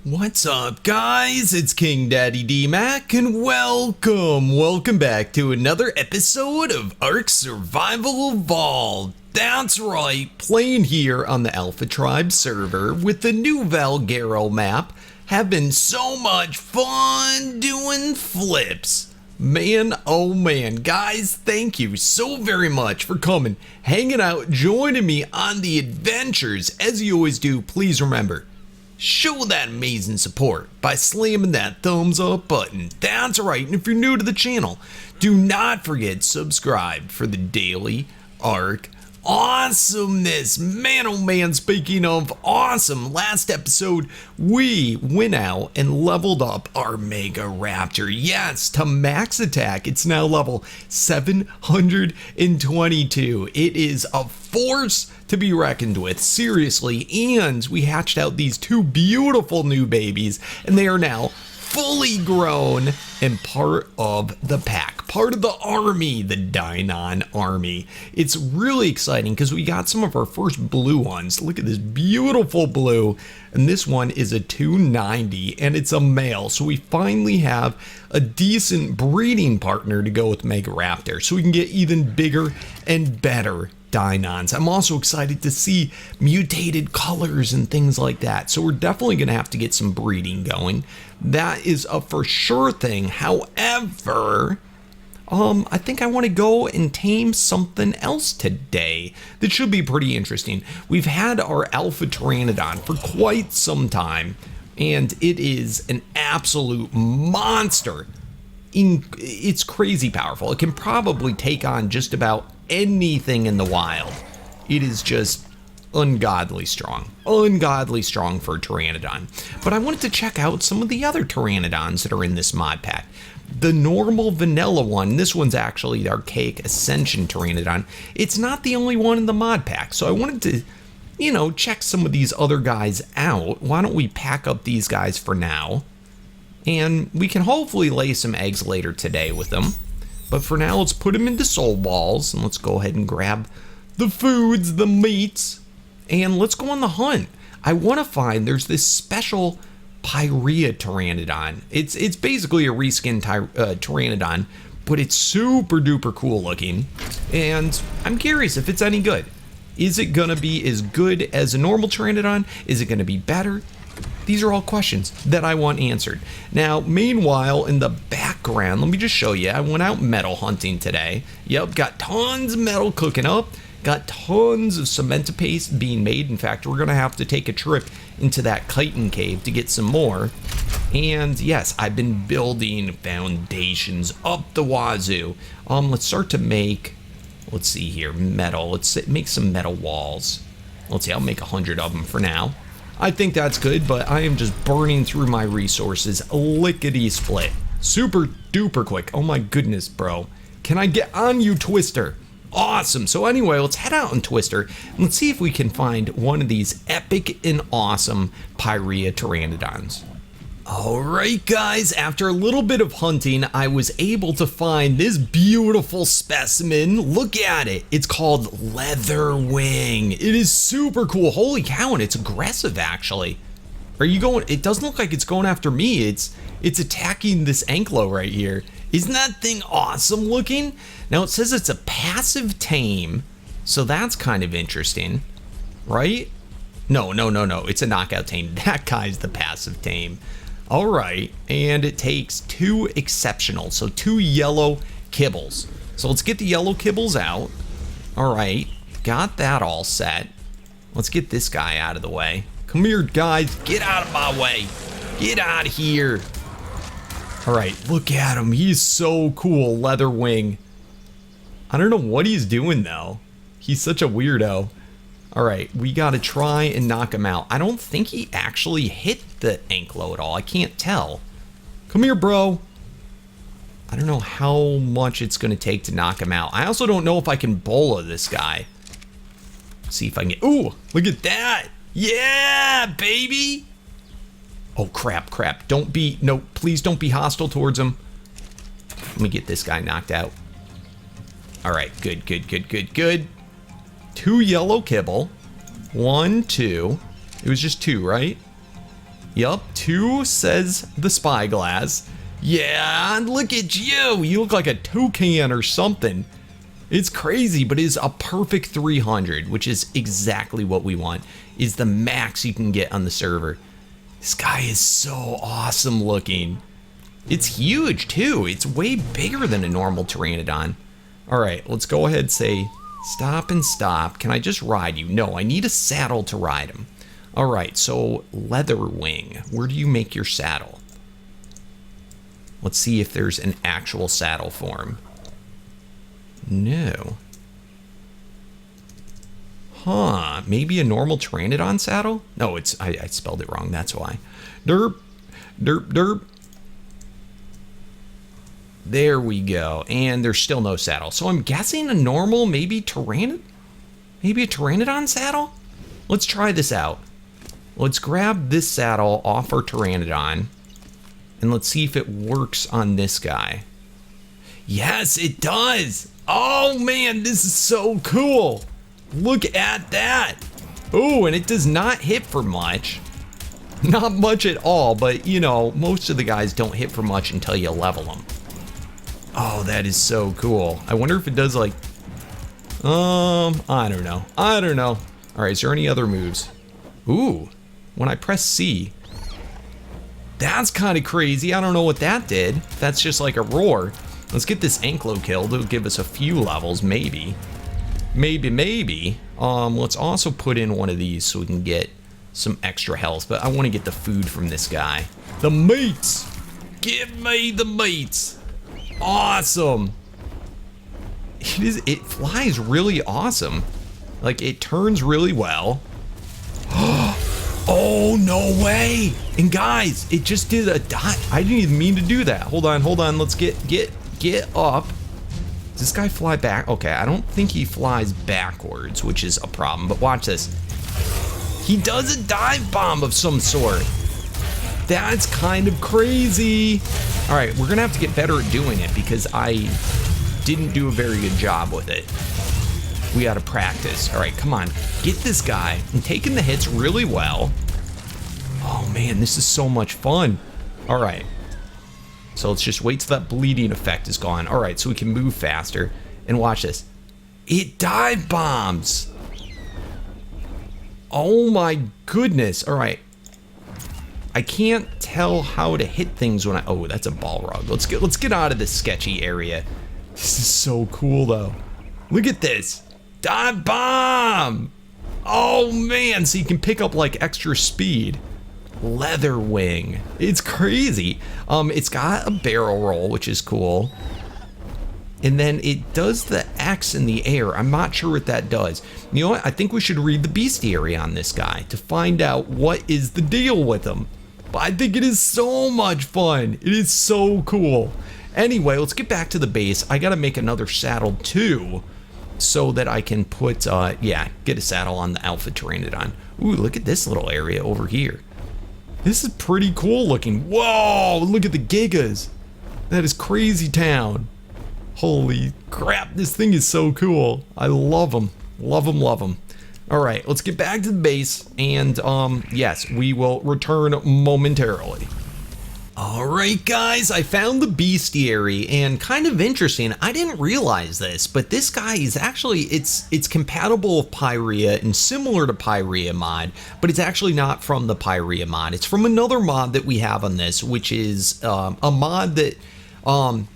What's up, guys? It's KingDaddyDMAC, and welcome back to another episode of Ark Survival Evolved. That's right, playing here on the Alpha Tribe server with the new Valguero map. Having so much fun doing flips. Man, oh man, guys, thank you so very much for coming, hanging out, joining me on the adventures. As you always do, please remember, show that amazing support by slamming that thumbs up button. That's right, and if you're new to the channel, do not forget subscribe for the daily Ark awesomeness. Man, oh man, speaking of awesome, last episode we went out and leveled up our Mega Raptor. Yes, to max attack. It's now level 722. It is a force to be reckoned with, seriously. And we hatched out these two beautiful new babies, and they are now fully grown and part of the pack, part of the army, the Deinonychus army. It's really exciting because we got some of our first blue ones. Look at this beautiful blue, and this one is a 290 and it's a male, so we finally have a decent breeding partner to go with Mega Raptor, so we can get even bigger and better Deinonychus. I'm also excited to see mutated colors and things like that, so we're definitely going to have to get some breeding going. That is a for sure thing. However, I think I want to go and tame something else today that should be pretty interesting. We've had our Alpha Pteranodon for quite some time, and it is an absolute monster. It's crazy powerful. It can probably take on just about anything in the wild. It is just ungodly strong for a Pteranodon. But I wanted to check out some of the other Pteranodons that are in this mod pack. The normal vanilla one, this one's actually the Archaic Ascension Pteranodon. It's not the only one in the mod pack, so I wanted to, check some of these other guys out. Why don't we pack up these guys for now, and we can hopefully lay some eggs later today with them. But for now, let's put them into soul balls, and let's go ahead and grab the foods, the meats, and let's go on the hunt. I want to find, there's this special Pyria Pteranodon. It's basically a reskinned Pteranodon, but it's super duper cool looking, and I'm curious if it's any good. Is it gonna be as good as a normal Pteranodon? Is it gonna be better? These are all questions that I want answered. Now, meanwhile, in the background, let me just show you. I went out metal hunting today. Yep, got tons of metal cooking up. Got tons of cement paste being made. In fact, we're gonna have to take a trip into that chitin cave to get some more. And yes, I've been building foundations up the wazoo. Let's start to make, let's see here, metal. Let's make some metal walls. Let's see, I'll make 100 of them for now. I think that's good, but I am just burning through my resources lickety-split. Super duper quick. Oh my goodness, bro. Can I get on you, Twister? Awesome. So anyway, let's head out on Twister and let's see if we can find one of these epic and awesome Pyria Pteranodons. Alright guys, after a little bit of hunting, I was able to find this beautiful specimen. Look at it. It's called Leatherwing. It is super cool. Holy cow, and it's aggressive actually. Are you going? It doesn't look like it's going after me. It's attacking this anklo right here. Isn't that thing awesome looking? Now it says it's a passive tame, so that's kind of interesting, right? No. It's a knockout tame. That guy's the passive tame. All right, and it takes 2 exceptional, so 2 yellow kibbles. So let's get the yellow kibbles out. All right, got that all set. Let's get this guy out of the way. Come here, guys, get out of my way. Get out of here. All right, look at him. He's so cool, Leatherwing. I don't know what he's doing, though. He's such a weirdo. All right, we got to try and knock him out. I don't think he actually hit the anklo at all. I can't tell. Come here, bro. I don't know how much it's going to take to knock him out. I also don't know if I can bola this guy. Let's see if I can get... Ooh, look at that. Yeah, baby. Oh, crap. Don't be... No, please don't be hostile towards him. Let me get this guy knocked out. All right, good. 2 yellow kibble. 1, 2. It was just 2, right? Yup, 2 says the spyglass. Yeah, look at you. You look like a toucan or something. It's crazy, but it is a perfect 300, which is exactly what we want. Is the max you can get on the server. This guy is so awesome looking. It's huge too. It's way bigger than a normal Pteranodon. All right, let's go ahead and say stop and stop. Can I just ride you? No, I need a saddle to ride him. All right, so Leatherwing, where do you make your saddle? Let's see if there's an actual saddle for him. No. Huh, maybe a normal Pteranodon saddle? No, it's, I spelled it wrong, that's why. Derp, derp, derp. There we go, and there's still no saddle. So I'm guessing a normal, maybe a Pteranodon saddle? Let's try this out. Let's grab this saddle off our Pteranodon, and let's see if it works on this guy. Yes, it does! Oh man, this is so cool! Look at that! Oh, and it does not hit for much. Not much at all, but you know, most of the guys don't hit for much until you level them. Oh, that is so cool. I wonder if it does like, I don't know. All right, is there any other moves? Ooh, when I press C, that's kind of crazy. I don't know what that did. That's just like a roar. Let's get this Anklo killed. It'll give us a few levels, maybe. Maybe. Let's also put in one of these so we can get some extra health, but I want to get the food from this guy. The meats! Give me the meats! Awesome! It flies really awesome. Like, it turns really well. Oh, no way! And guys, it just did a dot. I didn't even mean to do that. Hold on. Let's get up. Does this guy fly back? Okay, I don't think he flies backwards, which is a problem, but watch this. He does a dive bomb of some sort. That's kind of crazy. All right, we're gonna have to get better at doing it because I didn't do a very good job with it. We gotta practice. All right, come on. Get this guy. I'm taking the hits really well. Oh man, this is so much fun. All right. So let's just wait till that bleeding effect is gone. All right, so we can move faster. And watch this. It dive bombs. Oh my goodness. All right. I can't tell how to hit things when I, oh, that's a Balrog. Let's get out of this sketchy area. This is so cool though. Look at this. Dive bomb. Oh man, so you can pick up like extra speed. Leatherwing. It's crazy. It's got a barrel roll, which is cool. And then it does the X in the air. I'm not sure what that does. You know what? I think we should read the Bestiary on this guy to find out what is the deal with him. But I think it is so much fun. It is so cool. Anyway, let's get back to the base. I gotta make another saddle too, so that I can put, get a saddle on the Alpha Pteranodon. Ooh, look at this little area over here. This is pretty cool looking. Whoa, look at the gigas. That is crazy town. Holy crap, this thing is so cool. I love them. Love them. All right, let's get back to the base, and yes, we will return momentarily. All right, guys, I found the Bestiary, and kind of interesting, I didn't realize this, but this guy is actually, it's compatible with Pyria and similar to Pyria mod, but it's actually not from the Pyria mod. It's from another mod that we have on this, which is a mod that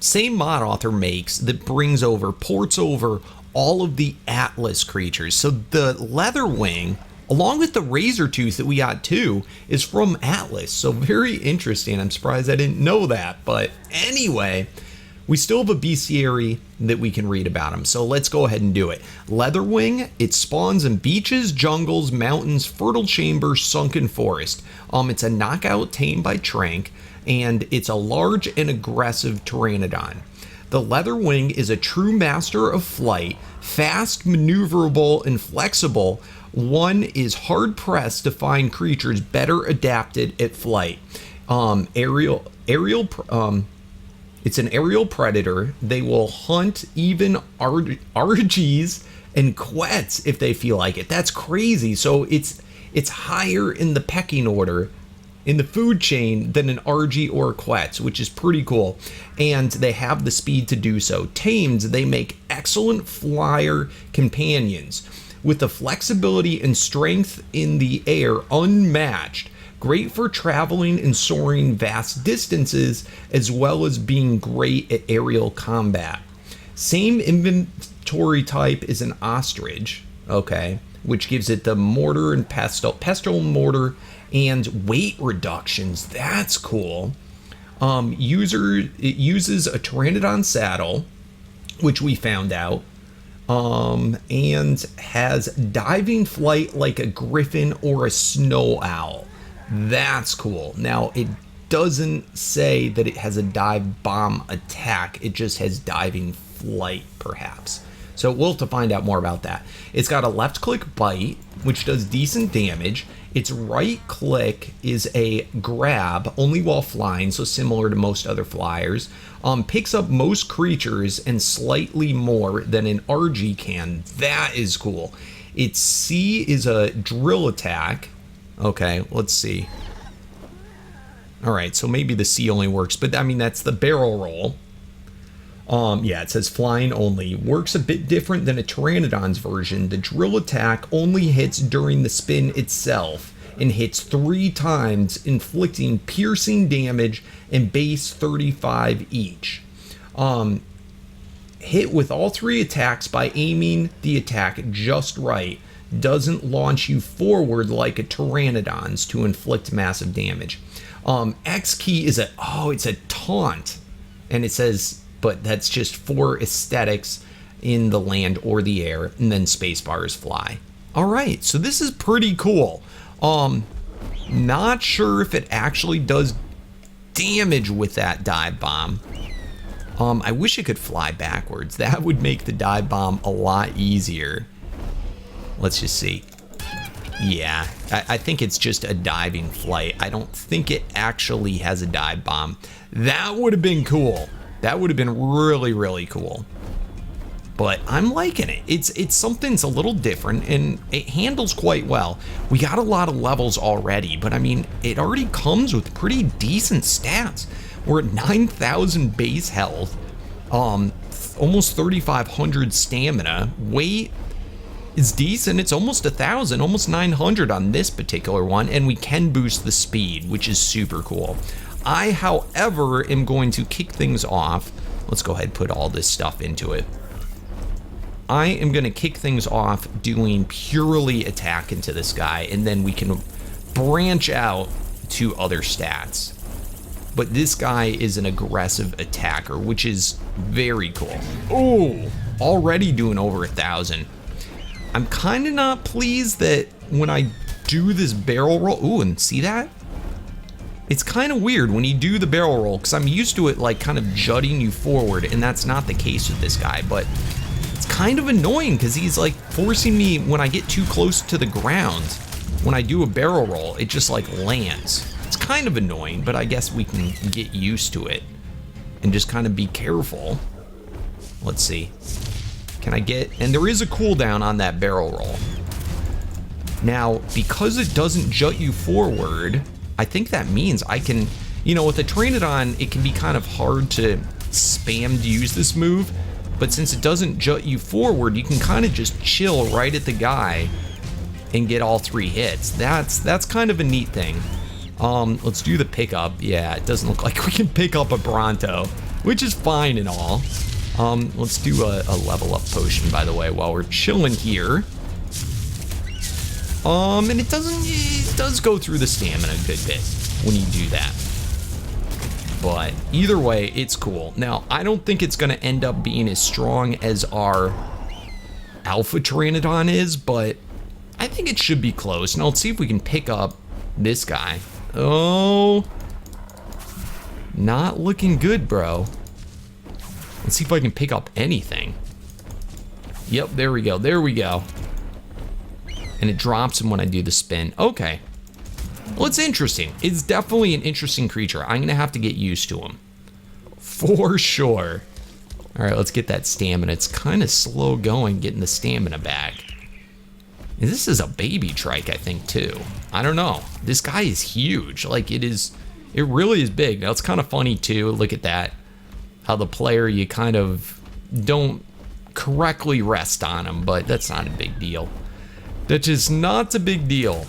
same mod author makes that ports over all of the Atlas creatures. So the Leatherwing, along with the Razor Tooth that we got too, is from Atlas. So very interesting. I'm surprised I didn't know that. But anyway, we still have a Bestiary that we can read about him. So let's go ahead and do it. Leatherwing, it spawns in beaches, jungles, mountains, fertile chambers, sunken forest. It's a knockout tamed by Trank, and it's a large and aggressive Pteranodon. The Leatherwing is a true master of flight, fast, maneuverable, and flexible. One is hard pressed to find creatures better adapted at flight. It's an aerial predator. They will hunt even RGs and Quets if they feel like it. That's crazy. So it's higher in the pecking order in the food chain than an Argy or a Quetz, which is pretty cool. And they have the speed to do so. Tamed, they make excellent flyer companions with the flexibility and strength in the air unmatched. Great for traveling and soaring vast distances, as well as being great at aerial combat. Same inventory type as an ostrich, okay, which gives it the mortar and pestle mortar and weight reductions. That's cool. It uses a Pteranodon saddle, which we found out, and has diving flight like a griffin or a snow owl. That's cool. Now, it doesn't say that it has a dive bomb attack. It just has diving flight, perhaps. So we'll have to find out more about that. It's got a left click bite, which does decent damage. Its right click is a grab, only while flying, so similar to most other flyers. Picks up most creatures and slightly more than an Argy can. That is cool. Its C is a drill attack. Okay, let's see. All right, so maybe the C only works, but I mean, that's the barrel roll. Yeah, it says flying only. Works a bit different than a Pteranodon's version. The drill attack only hits during the spin itself and hits 3 times, inflicting piercing damage and base 35 each. Hit with all 3 attacks by aiming the attack just right. Doesn't launch you forward like a Pteranodon's to inflict massive damage. X key is it's a taunt, and it says, but that's just for aesthetics in the land or the air, and then spacebar is fly. All right, so this is pretty cool. Not sure if it actually does damage with that dive bomb. I wish it could fly backwards. That would make the dive bomb a lot easier. Let's just see. Yeah, I think it's just a diving flight. I don't think it actually has a dive bomb. That would have been cool. That would have been really, really cool. But I'm liking it. It's something that's a little different, and it handles quite well. We got a lot of levels already, but I mean, it already comes with pretty decent stats. We're at 9,000 base health, almost 3,500 stamina. Weight is decent. It's almost 1,000, almost 900 on this particular one, and we can boost the speed, which is super cool. I, however, am going to kick things off. Let's go ahead and put all this stuff into it. I am going to kick things off doing purely attack into this guy, and then we can branch out to other stats. But this guy is an aggressive attacker, which is very cool. Oh, already doing over 1,000. I'm kind of not pleased that when I do this barrel roll, ooh, and see that? It's kind of weird when you do the barrel roll, because I'm used to it like kind of jutting you forward, and that's not the case with this guy, but it's kind of annoying because he's like forcing me when I get too close to the ground. When I do a barrel roll, it just like lands. It's kind of annoying, but I guess we can get used to it and just kind of be careful. Let's see. Can I get, and there is a cooldown on that barrel roll. Now, because it doesn't jut you forward, I think that means I can, you know, with a Pteranodon, it can be kind of hard to spam to use this move, but since it doesn't jut you forward, you can kind of just chill right at the guy and get all 3 hits. That's kind of a neat thing. Let's do the pickup. Yeah, it doesn't look like we can pick up a Bronto, which is fine and all. Let's do a level up potion, by the way, while we're chilling here. And it does go through the stamina a good bit when you do that. But either way, it's cool. Now, I don't think it's going to end up being as strong as our Alpha Pteranodon is, but I think it should be close. Now, let's see if we can pick up this guy. Oh, not looking good, bro. Let's see if I can pick up anything. Yep, there we go. There we go. And it drops him when I do the spin. Okay. Well, it's interesting. It's definitely an interesting creature. I'm going to have to get used to him. For sure. All right, let's get that stamina. It's kind of slow going getting the stamina back. And this is a baby trike, I think, too. I don't know. This guy is huge. Like, it really is big. Now, it's kind of funny, too. Look at that. How the player, you kind of don't correctly rest on him, but that's not a big deal. That's just not a big deal.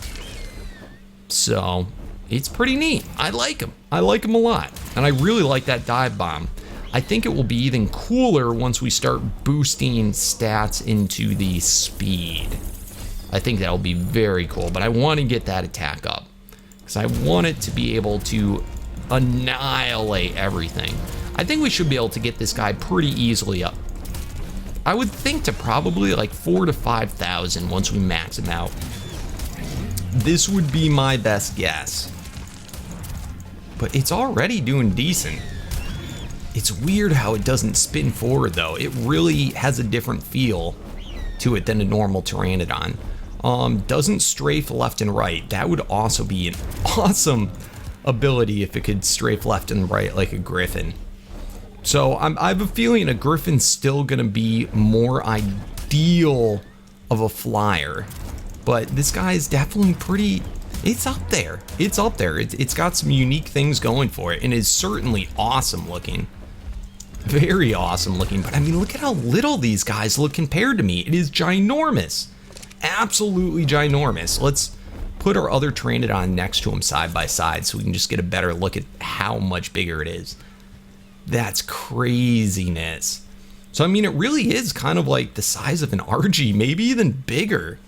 So, it's pretty neat. I like him. I like him a lot. And I really like that dive bomb. I think it will be even cooler once we start boosting stats into the speed. I think that'll be very cool, but I want to get that attack up because I want it to be able to annihilate everything. I think we should be able to get this guy pretty easily up. I would think to probably like 4,000 to 5,000 once we max him out. This would be my best guess. But it's already doing decent. It's weird how it doesn't spin forward though. It really has a different feel to it than a normal Pteranodon. Doesn't strafe left and right. That would also be an awesome ability if it could strafe left and right like a griffin. So I have a feeling a griffin's still gonna be more ideal of a flyer. But this guy is definitely pretty, it's up there. It's up there. It's got some unique things going for it and is certainly awesome looking. Very awesome looking, but I mean, look at how little these guys look compared to me. It is ginormous. Absolutely ginormous. Let's put our other Pteranodon next to him side by side so we can just get a better look at how much bigger it is. That's craziness. So, I mean, it really is kind of like the size of an RG, maybe even bigger.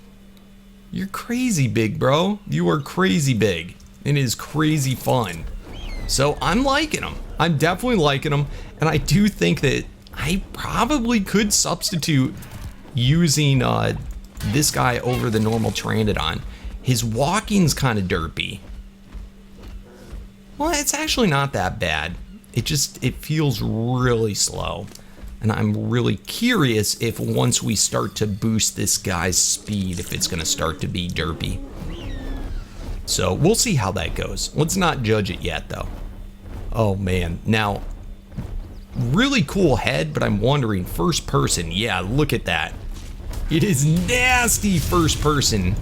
You're crazy big, bro. You are crazy big. It is crazy fun. So, I'm liking them. I'm definitely liking them. And I do think that I probably could substitute using this guy over the normal Pteranodon. His walking's kind of derpy. Well, it's actually not that bad. It feels really slow. And I'm really curious if once we start to boost this guy's speed, if it's going to start to be derpy. So we'll see how that goes. Let's not judge it yet, though. Oh, man. Now, really cool head, but I'm wondering, first person. Yeah, look at that. It is nasty first person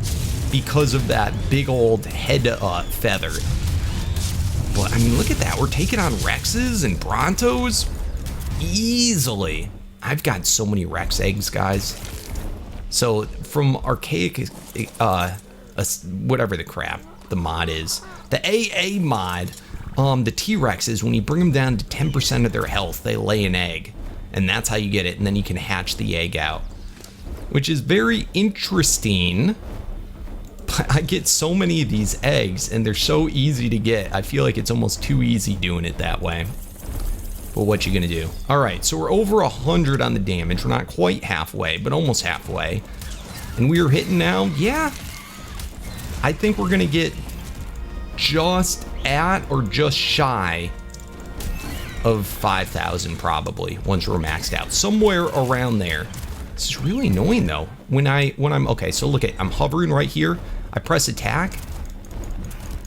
because of that big old head feather. But, I mean, look at that. We're taking on Rexes and Brontos easily. I've got so many Rex eggs, guys. So, from Archaic, whatever the crap the mod is, the AA mod, the T-Rexes, when you bring them down to 10% of their health, they lay an egg. And that's how you get it, and then you can hatch the egg out. Which is very interesting. But I get so many of these eggs, and they're so easy to get. I feel like it's almost too easy doing it that way. But what you gonna do? Alright, so we're over 100 on the damage. We're not quite halfway, but almost halfway. And we are hitting now, yeah. I think we're gonna get just at or just shy of 5,000 probably once we're maxed out. Somewhere around there. This is really annoying though. When I'm okay, so look at, I'm hovering right here. I press attack,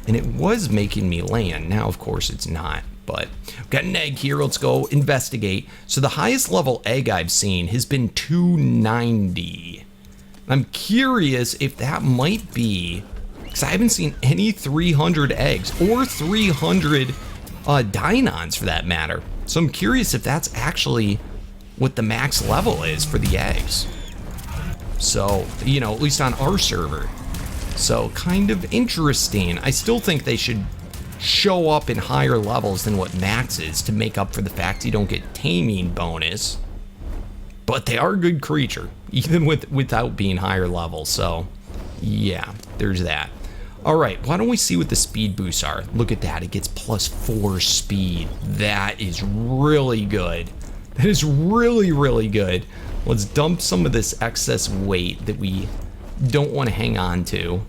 and it was making me land. Now, of course, it's not. But I've got an egg here. Let's go investigate. So the highest level egg I've seen has been 290. I'm curious if that might be, because I haven't seen any 300 eggs or 300 Deinons for that matter. So I'm curious if that's actually what the max level is for the eggs. So, you know, at least on our server. So kind of interesting. I still think they should show up in higher levels than what max is to make up for the fact you don't get taming bonus. But they are a good creature, even without being higher level. So, yeah, there's that. All right, why don't we see what the speed boosts are? Look at that, it gets +4 speed. That is really good. That is really, really good. Let's dump some of this excess weight that we don't want to hang on to.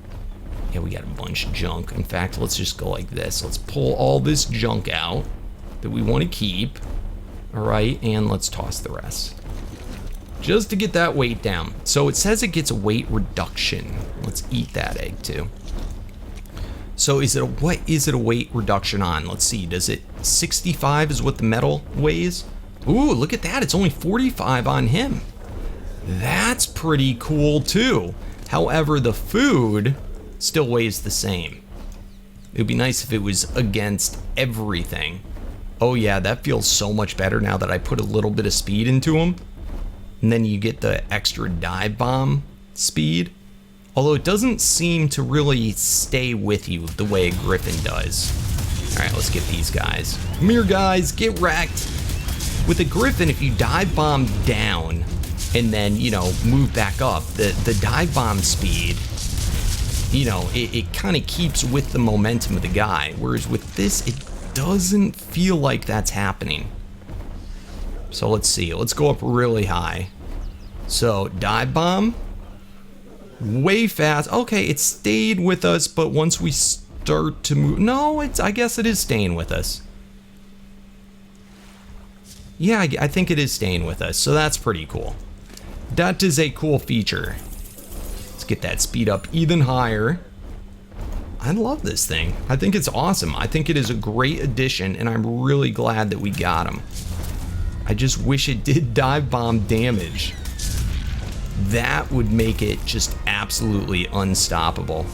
Yeah, we got a bunch of junk. In fact, let's just go like this. Let's pull all this junk out that we want to keep. All right, and let's toss the rest. Just to get that weight down. So it says it gets a weight reduction. Let's eat that egg too. So what is it a weight reduction on? Let's see, does it 65 is what the metal weighs? Ooh, look at that, it's only 45 on him. That's pretty cool too. However, the food still weighs the same. It would be nice if it was against everything. Oh yeah, that feels so much better now that I put a little bit of speed into him. And then you get the extra dive bomb speed. Although it doesn't seem to really stay with you the way a griffin does. Alright, let's get these guys. Come here, guys, get wrecked. With a griffin, if you dive bomb down and then, you know, move back up, the dive bomb speed, you know, it kind of keeps with the momentum of the guy. Whereas with this, it doesn't feel like that's happening. So let's see. Let's go up really high. So dive bomb, way fast. Okay, it stayed with us, but once we start to move, no, I guess it is staying with us. Yeah, I think it is staying with us. So that's pretty cool. That is a cool feature. Let's get that speed up even higher. I love this thing. I think it's awesome. I think it is a great addition, and I'm really glad that we got him. I just wish it did dive bomb damage. That would make it just absolutely unstoppable.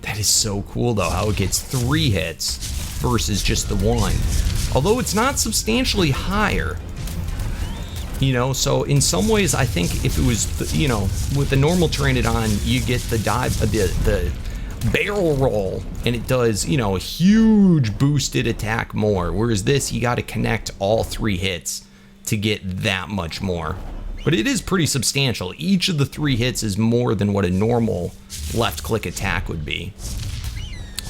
That is so cool though, how it gets 3 hits versus just the 1. Although it's not substantially higher. You know, so in some ways I think if it was, you know, with the normal Pteranodon, you get the the barrel roll, and it does, you know, a huge boosted attack more. Whereas this, you got to connect all 3 hits to get that much more. But it is pretty substantial. Each of the 3 hits is more than what a normal left click attack would be.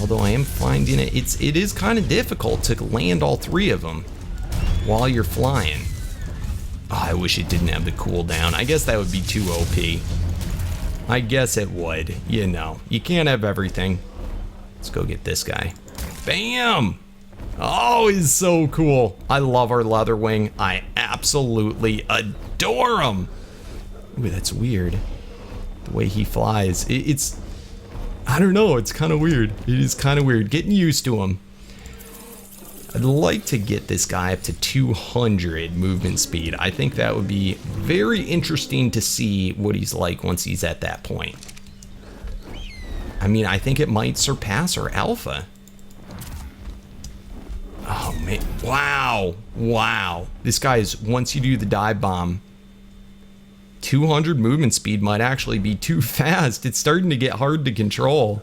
Although I am finding it is kind of difficult to land all 3 of them while you're flying. Oh, I wish it didn't have the cooldown. I guess that would be too OP. I guess it would. You know, you can't have everything. Let's go get this guy. Bam! Oh, he's so cool. I love our Leatherwing. I absolutely adore him. Ooh, that's weird. The way he flies. It's, I don't know, it's kind of weird. It is kind of weird. Getting used to him. I'd like to get this guy up to 200 movement speed. I think that would be very interesting to see what he's like once he's at that point. I mean, I think it might surpass our alpha. Oh man, wow, wow. This guy is, once you do the dive bomb, 200 movement speed might actually be too fast. It's starting to get hard to control.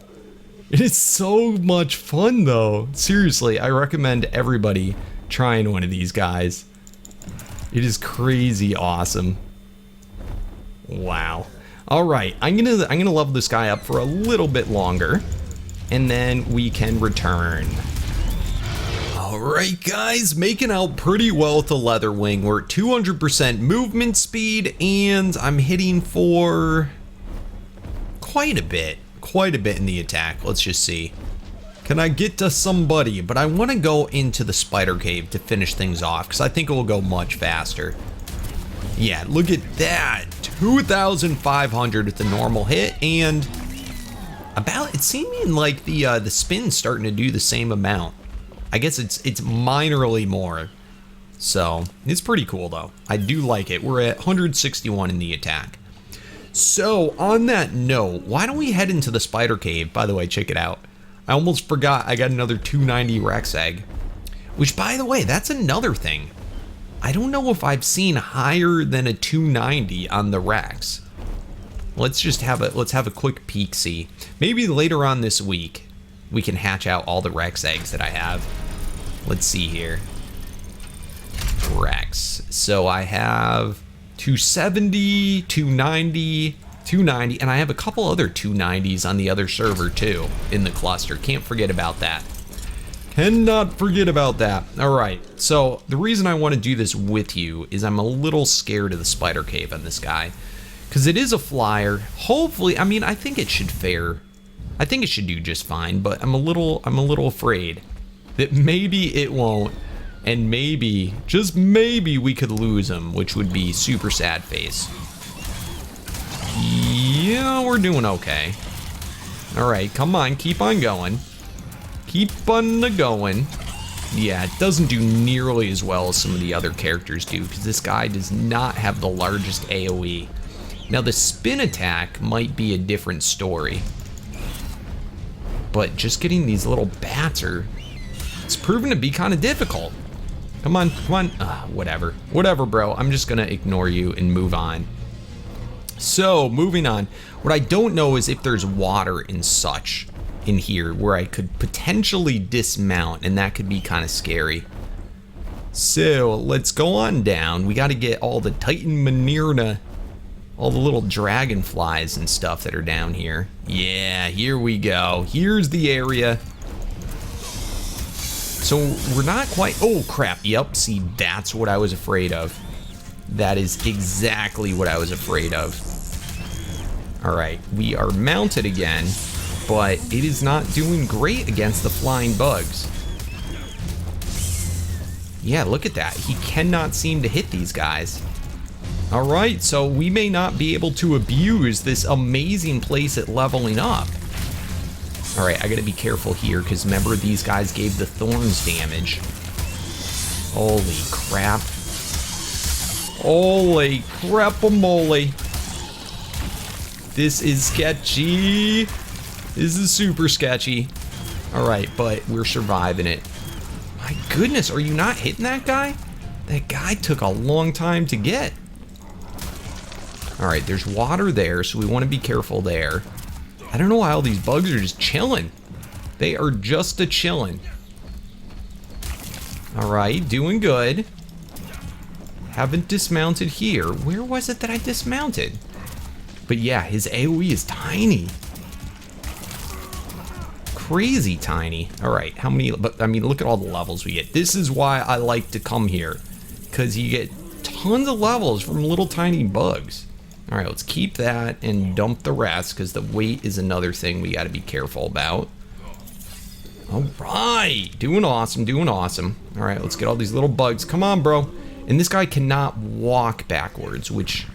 It is so much fun though. Seriously, I recommend everybody trying one of these guys. It is crazy awesome. Wow. All right, I'm gonna level this guy up for a little bit longer, and then we can return. All right, guys, making out pretty well with the Leatherwing. We're at 200% movement speed, and I'm hitting for quite a bit in the attack. Let's just see. Can I get to somebody? But I want to go into the spider cave to finish things off, because I think it will go much faster. Yeah, look at that. 2,500 with the normal hit, and about, it's seeming like the spin's starting to do the same amount. I guess it's minorly more. So, it's pretty cool though. I do like it. We're at 161 in the attack. So, on that note, why don't we head into the spider cave? By the way, check it out. I almost forgot I got another 290 Rex egg. Which, by the way, that's another thing. I don't know if I've seen higher than a 290 on the Rex. Let's have a quick peek see. Maybe later on this week, we can hatch out all the Rex eggs that I have. Let's see here. Rex. So I have 270, 290, 290, and I have a couple other 290s on the other server too in the cluster. Can't forget about that. Cannot forget about that. All right, so the reason I want to do this with you is I'm a little scared of the spider cave on this guy, because it is a flyer. Hopefully, I mean, I think it should fare. I think it should do just fine, but I'm a little afraid that maybe it won't, and maybe, just maybe, we could lose him, which would be super sad face. Yeah, we're doing okay. All right, come on, keep on going. Keep on going. Yeah, it doesn't do nearly as well as some of the other characters do, because this guy does not have the largest AoE. Now the spin attack might be a different story. But just getting these little bats it's proven to be kind of difficult. Come on, come on. Whatever. Whatever, bro. I'm just gonna ignore you and move on. So, moving on. What I don't know is if there's water and such in here where I could potentially dismount, and that could be kind of scary. So, let's go on down. We got to get all the Titan Manirna, all the little dragonflies and stuff that are down here. Yeah, here we go. Here's the area. So, we're not quite... Oh, crap. Yep, see, that's what I was afraid of. That is exactly what I was afraid of. Alright, we are mounted again, but it is not doing great against the flying bugs. Yeah, look at that. He cannot seem to hit these guys. Alright, so we may not be able to abuse this amazing place at leveling up. Alright, I gotta be careful here, because remember, these guys gave the thorns damage. Holy crap. Holy crap-a-moly. This is sketchy. This is super sketchy. Alright, but we're surviving it. My goodness, are you not hitting that guy? That guy took a long time to get. Alright, there's water there, so we want to be careful there. I don't know why all these bugs are just chilling. They are just a-chilling. Alright, doing good. Haven't dismounted here. Where was it that I dismounted? But yeah, his AoE is tiny. Crazy tiny. Alright, how many... But, I mean, look at all the levels we get. This is why I like to come here. Because you get tons of levels from little tiny bugs. Alright, let's keep that and dump the rest, because the weight is another thing we got to be careful about. Alright, doing awesome, doing awesome. Alright, let's get all these little bugs. Come on, bro. And this guy cannot walk backwards, which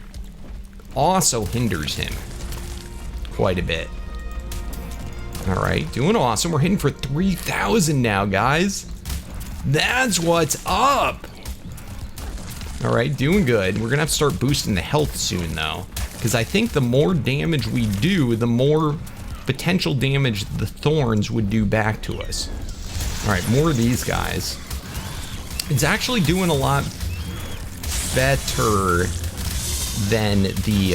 also hinders him quite a bit. Alright, doing awesome. We're hitting for 3,000 now, guys. That's what's up. Alright, doing good. We're gonna have to start boosting the health soon, though. Because I think the more damage we do, the more potential damage the thorns would do back to us. Alright, more of these guys. It's actually doing a lot better than the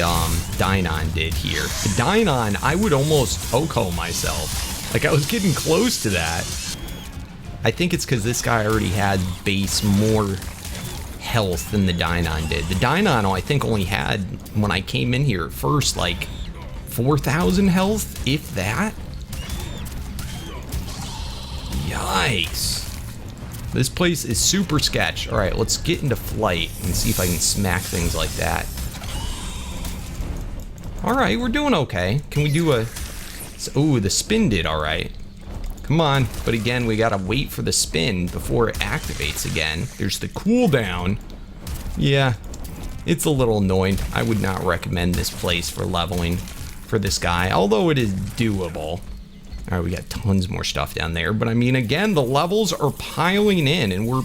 Deinonychus did here. The Deinonychus, I would almost Oko myself. Like, I was getting close to that. I think it's because this guy already had base more health than the Deinonychus did. The Deinonychus, I think, only had, when I came in here first, like 4,000 health, if that. Yikes. This place is super sketch. Alright, let's get into flight and see if I can smack things like that. Alright, we're doing okay. Can we do a... Ooh, the spin did alright. Come on. But again, we gotta wait for the spin before it activates again. There's the cooldown. Yeah, it's a little annoying. I would not recommend this place for leveling for this guy, although it is doable. Alright, we got tons more stuff down there. But I mean, again, the levels are piling in, and we're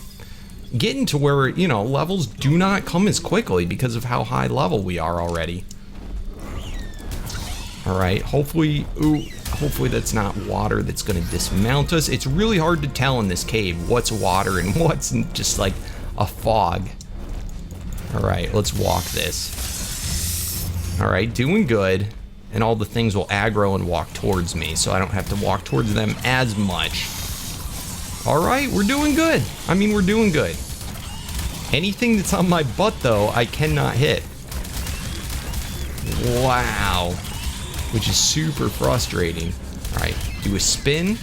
getting to where, you know, levels do not come as quickly because of how high level we are already. Alright, hopefully, ooh, hopefully that's not water that's going to dismount us. It's really hard to tell in this cave what's water and what's just like a fog. Alright, let's walk this. Alright, doing good. And all the things will aggro and walk towards me, so I don't have to walk towards them as much. Alright, we're doing good. I mean, we're doing good. Anything that's on my butt, though, I cannot hit. Wow. Which is super frustrating. Alright, do a spin.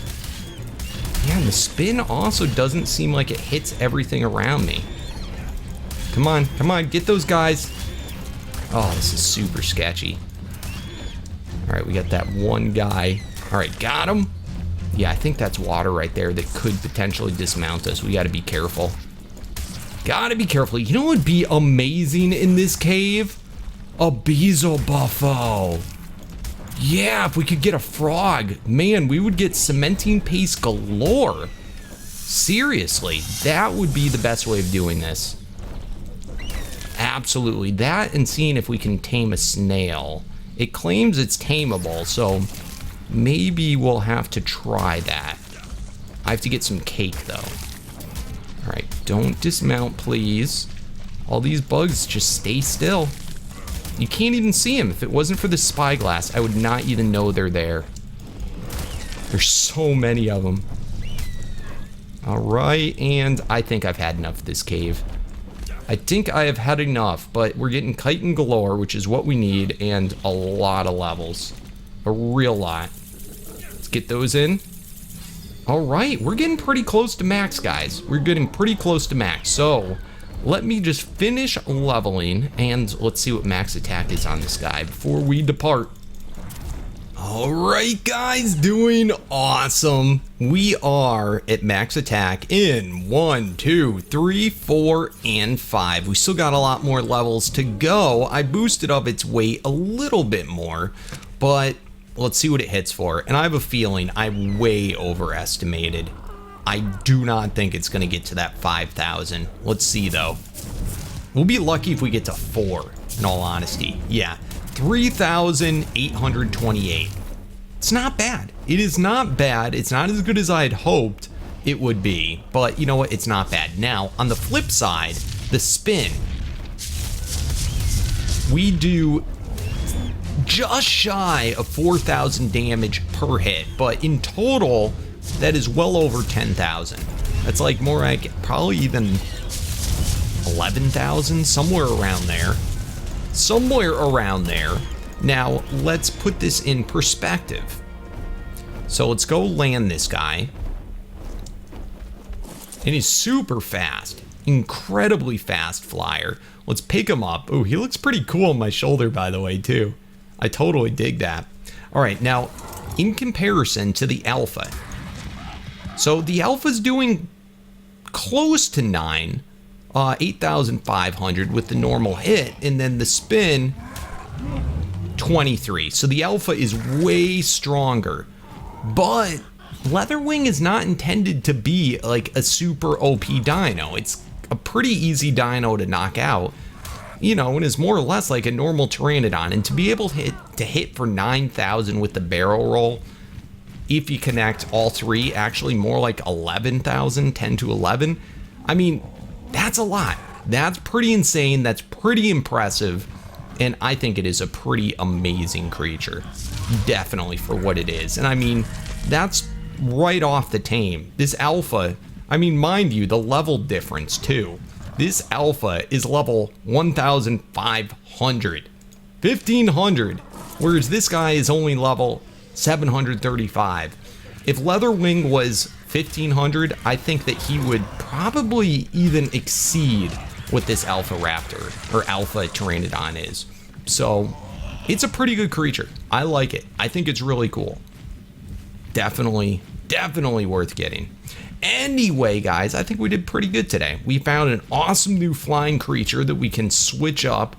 Yeah, and the spin also doesn't seem like it hits everything around me. Come on, get those guys. Oh, this is super sketchy. Alright, we got that one guy. Alright, got him. Yeah, I think that's water right there that could potentially dismount us. We gotta be careful. Gotta be careful. You know what would be amazing in this cave? A Beezel Buffo. Yeah, if we could get a frog. Man, we would get cementing paste galore. Seriously, that would be the best way of doing this. absolutely. That and seeing if we can tame a snail. It claims it's tameable, so maybe we'll have to try that. I have to get some cake, though. All right, don't dismount, please. All these bugs just stay still. You can't even see them. If it wasn't for the spyglass, I would not even know they're there. There's so many of them. All right, and I think I've had enough of this cave. I think I have had enough, but we're getting chitin galore, which is what we need, and a lot of levels. A real lot. Let's get those in. All right, we're getting pretty close to max, guys. We're getting pretty close to max. So let me just finish leveling, and let's see what max attack is on this guy before we depart. All right, guys, doing awesome. We are at max attack in 1, 2, 3, 4, and 5. We still got a lot more levels to go. I boosted up its weight a little bit more, but let's see what it hits for. And I have a feeling I way overestimated. I do not think it's going to get to that 5,000. Let's see, though. We'll be lucky if we get to 4, in all honesty. Yeah, 3,828. It's not bad. It is not bad. It's not as good as I had hoped it would be, but you know what? It's not bad. Now, on the flip side, the spin. We do just shy of 4,000 damage per hit, but in total, that is well over 10,000. That's like more like probably even 11,000, somewhere around there. Somewhere around there. Now, let's put this in perspective. So let's go land this guy. And he's super fast. Incredibly fast flyer. Let's pick him up. Oh, he looks pretty cool on my shoulder, by the way, too. I totally dig that. All right, now, in comparison to the alpha. So the alpha's doing close to 9. 8,500 with the normal hit. And then the spin... 23. So the alpha is way stronger, but Leatherwing is not intended to be like a super OP dino. It's a pretty easy dino to knock out, you know, and is more or less like a normal Pteranodon. And to be able to hit for 9,000 with the barrel roll, if you connect all three, actually more like 11,000, 10 to 11. I mean, that's a lot. That's pretty insane. That's pretty impressive. And I think it is a pretty amazing creature, definitely for what it is. And I mean, that's right off the tame. This alpha, I mean, mind you, the level difference too. This alpha is level 1,500, 1,500, whereas this guy is only level 735. If Leatherwing was 1,500, I think that he would probably even exceed what this alpha raptor or alpha Pteranodon is. So it's a pretty good creature. I like it. I think it's really cool. Definitely worth getting. Anyway, guys, I think we did pretty good today. We found an awesome new flying creature that we can switch up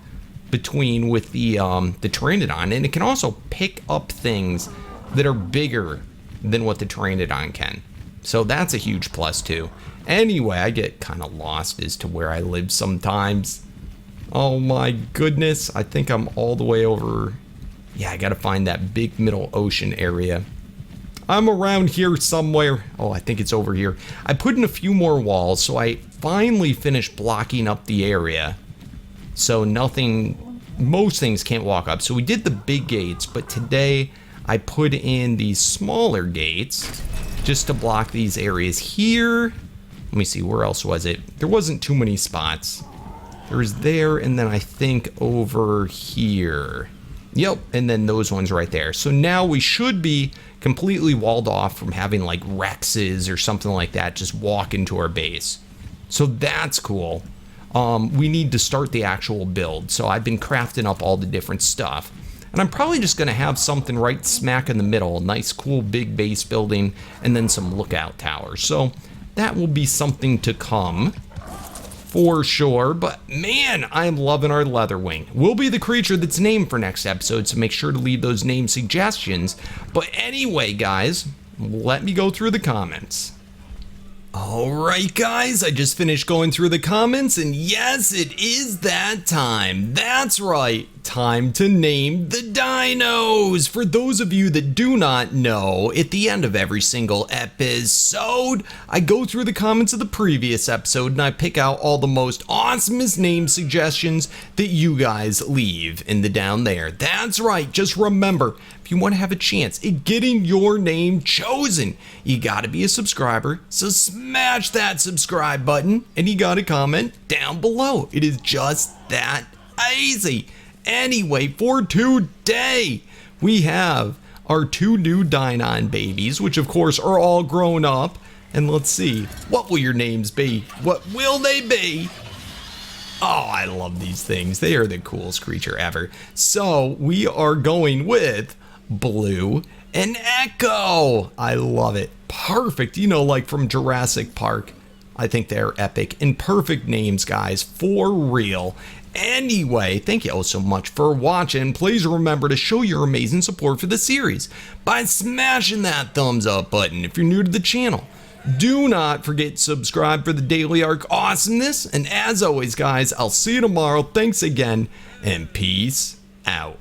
between with the Pteranodon, and it can also pick up things that are bigger than what the Pteranodon can. So that's a huge plus too. Anyway, I get kind of lost as to where I live sometimes. Oh my goodness, I think I'm all the way over. Yeah, I gotta find that big middle ocean area. I'm around here somewhere. Oh, I think it's over here. I put in a few more walls, so I finally finished blocking up the area. So most things can't walk up. So we did the big gates, but today I put in these smaller gates just to block these areas here. Let me see, where else was it? There wasn't too many spots. There was there, and then I think over here. Yep, and then those ones right there. So now we should be completely walled off from having like Rexes or something like that just walk into our base. So that's cool. We need to start the actual build. So I've been crafting up all the different stuff. And I'm probably just gonna have something right smack in the middle, a nice cool big base building, and then some lookout towers. So that will be something to come for sure. But man, I'm loving our Leatherwing. Will be the creature that's named for next episode, so make sure to leave those name suggestions. But anyway, guys, let me go through the comments. Alright guys, I just finished going through the comments, and yes, it is that time. That's right, time to name the dinos. For those of you that do not know, at the end of every single episode, I go through the comments of the previous episode and I pick out all the most awesomest name suggestions that you guys leave in the down there. That's right, just remember, if you want to have a chance at getting your name chosen, you gotta be a subscriber, so smash that subscribe button and you gotta comment down below. It is just that easy. Anyway, for today, we have our two new Deinonychus babies, which of course are all grown up. And let's see, what will your names be? What will they be? Oh, I love these things. They are the coolest creature ever. So we are going with Blue and Echo. I love it. Perfect. You know, like from Jurassic Park. I think they're epic and perfect names, guys, for real. Anyway, thank you all so much for watching. Please remember to show your amazing support for the series by smashing that thumbs up button if you're new to the channel. Do not forget to subscribe for the daily arc awesomeness. And as always, guys, I'll see you tomorrow. Thanks again, and peace out.